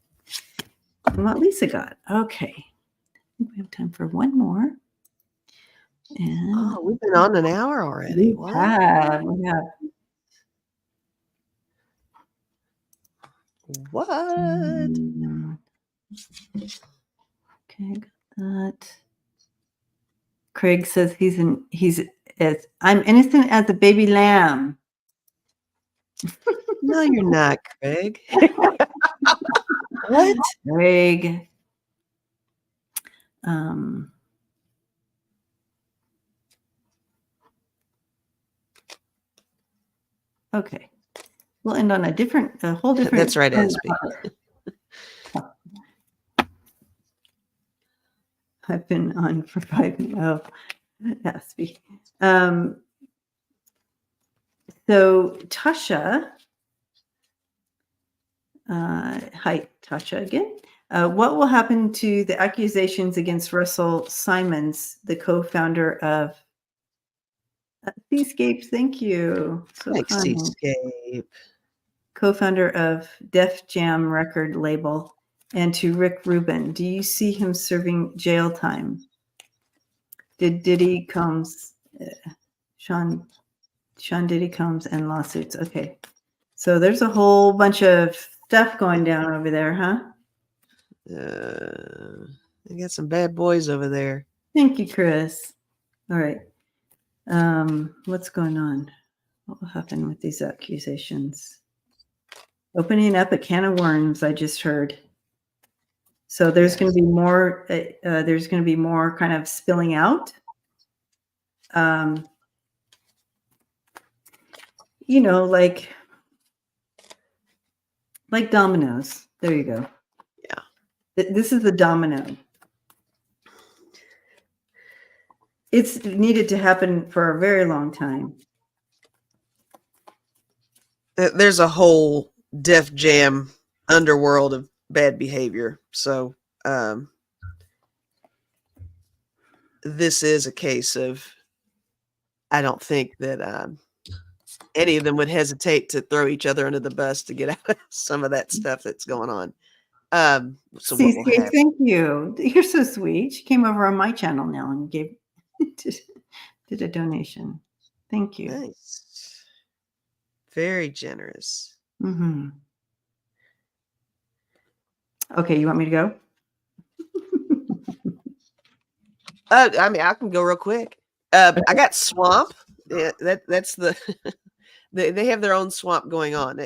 and what Lisa got. Okay, I think we have time for one more. And we've been on an hour already. We have. What? Okay, got that. Craig says I'm innocent as a baby lamb. No, you're not, Craig. What? Craig. Okay. We'll end on a whole different. That's right, Asby. I've been on for 5 minutes. Oh, Asby. So Tasha, hi Tasha again. What will happen to the accusations against Russell Simons, the co-founder of Seascapes? Thank you. So Thanks, kind. Seascape. Co-founder of Def Jam record label, and to Rick Rubin. Do you see him serving jail time? Did Diddy Combs, Sean Diddy Combs and lawsuits. Okay. So there's a whole bunch of stuff going down over there, huh? I got some bad boys over there. Thank you, Chris. All right. What's going on? What will happen with these accusations? Opening up a can of worms, I just heard. So there's going to be more. There's going to be more kind of spilling out. You know, like dominoes. There you go. Yeah. This is the domino. It's needed to happen for a very long time. There's a whole Def Jam underworld of bad behavior. So this is a case of, I don't think that any of them would hesitate to throw each other under the bus to get out of some of that stuff that's going on. So what will happen? Thank you. You're so sweet. She came over on my channel now and gave did a donation. Thank you. Nice. Very generous. Mm-hmm. Okay, you want me to go? I mean, I can go real quick. I got Swamp. Yeah, that's the they have their own swamp going on.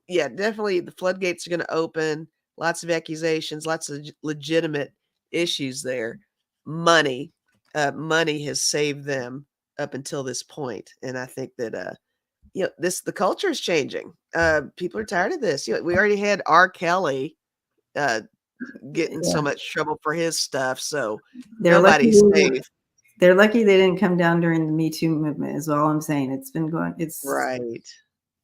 Yeah, definitely the floodgates are going to open. Lots of accusations, lots of legitimate issues there. Money has saved them up until this point, and I think that the culture is changing. People are tired of this. We already had R. Kelly getting so much trouble for his stuff, so nobody's safe. They're lucky they didn't come down during the Me Too movement, is all I'm saying. It's been going, it's right.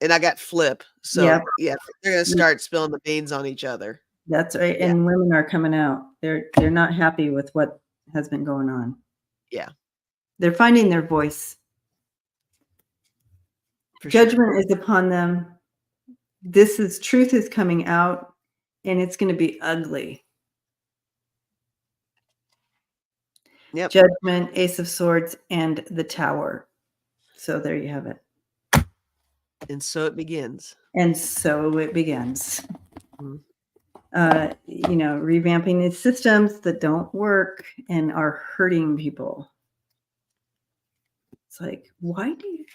And I got Flip. So yeah, they're gonna start spilling the beans on each other. That's right. Yeah. And women are coming out. They're not happy with what has been going on. Yeah. They're finding their voice. Judgment is upon them. Truth is coming out, and it's going to be ugly. Yep. Judgment, Ace of Swords, and the Tower. So there you have it. And so it begins. And so it begins. Mm-hmm. Revamping these systems that don't work and are hurting people. It's like, why do you?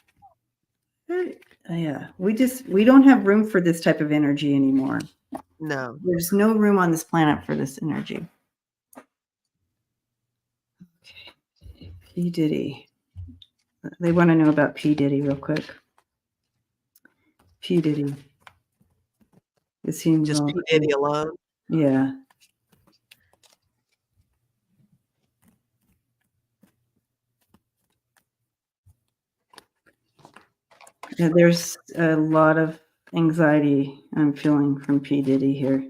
Yeah, we don't have room for this type of energy anymore. No, there's no room on this planet for this energy. Okay, P Diddy. They want to know about P Diddy real quick. P Diddy. It seems just P Diddy alone. Yeah. There's a lot of anxiety I'm feeling from P Diddy here.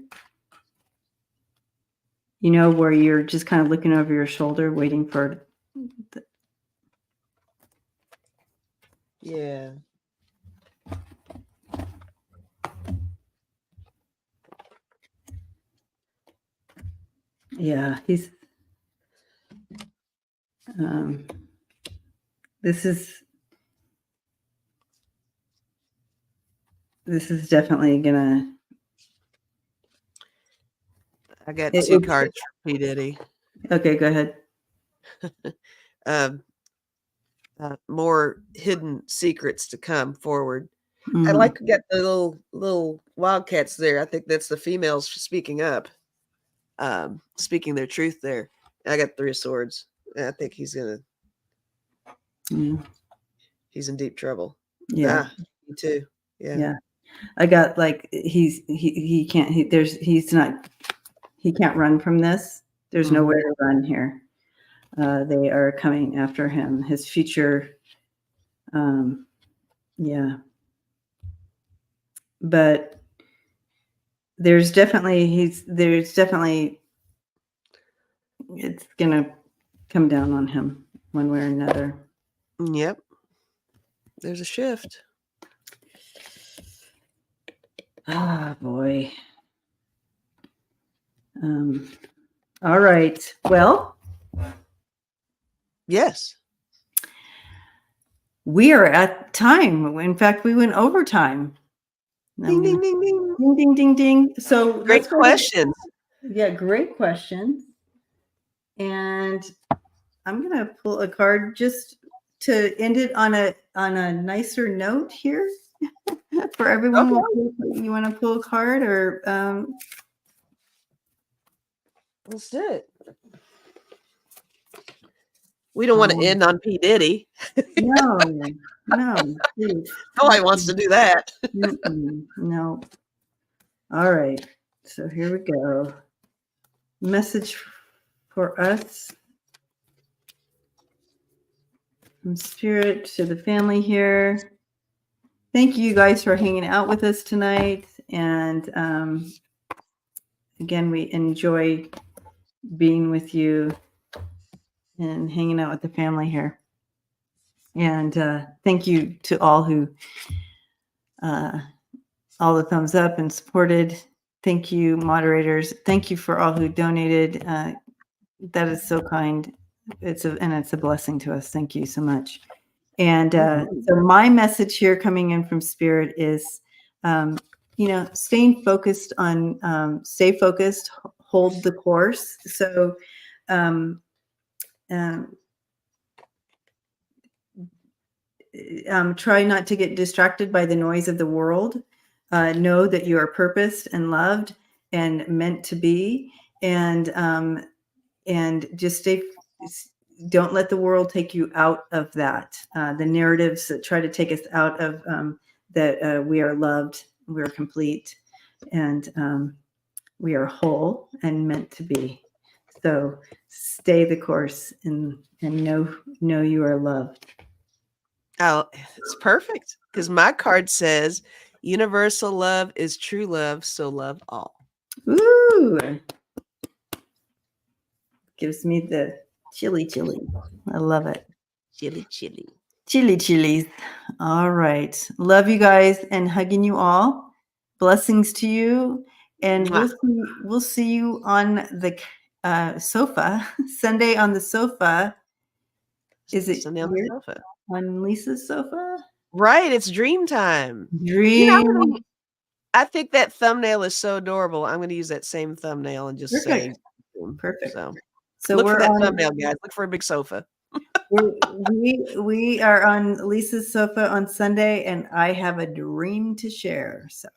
Where you're just kind of looking over your shoulder, waiting for. Yeah. Yeah, he's. This is definitely gonna. I got two cards for P Diddy. Okay, go ahead. More hidden secrets to come forward. I like to get the little wildcats there. I think that's the females speaking up, speaking their truth there. And I got 3 of Swords. And I think he's gonna. He's in deep trouble. Yeah, me too. Yeah. I got he can't. He can't run from this. There's nowhere to run here. They are coming after him. His future. Yeah. But there's definitely it's gonna come down on him one way or another. Yep. There's a shift. Ah, boy. All right. Well, Yes. we are at time. In fact, we went overtime. Ding, ding, ding, ding. Ding, ding, ding, ding. So Great let's go ahead. questions. Yeah, great questions. And I'm gonna pull a card just to end it on a nicer note here for everyone. Okay. You want to pull a card or Let's do it. We don't want to end on P Diddy. No, please. Nobody wants to do that. No. All right. So here we go. Message for us from Spirit to the family here. Thank you guys for hanging out with us tonight. And again, we enjoy being with you and hanging out with the family here. And thank you to all who, all the thumbs up and supported. Thank you, moderators. Thank you for all who donated. That is so kind. It's a blessing to us. Thank you so much. And so my message here coming in from Spirit is, staying focused on, stay focused, hold the course. So, try not to get distracted by the noise of the world. Know that you are purposed and loved and meant to be, and just don't let the world take you out of that. The narratives that try to take us out of that we are loved, we are complete, and we are whole and meant to be. So stay the course and know you are loved. Oh, it's perfect because my card says universal love is true love, so love all. Ooh. Gives me the chili. I love it. Chilies. All right. Love you guys and hugging you all. Blessings to you. And we'll see you on the sofa. Sunday on the sofa. Is it Sunday on the sofa? On Lisa's sofa? Right. It's dream time. I think that thumbnail is so adorable. I'm going to use that same thumbnail and just say perfect. So look for that thumbnail, guys. Look for a big sofa. we are on Lisa's sofa on Sunday, and I have a dream to share. So,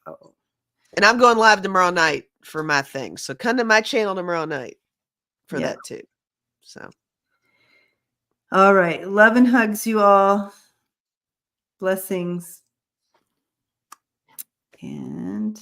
and I'm going live tomorrow night for my thing. So come to my channel tomorrow night for that too. So, all right, love and hugs, you all. Blessings. And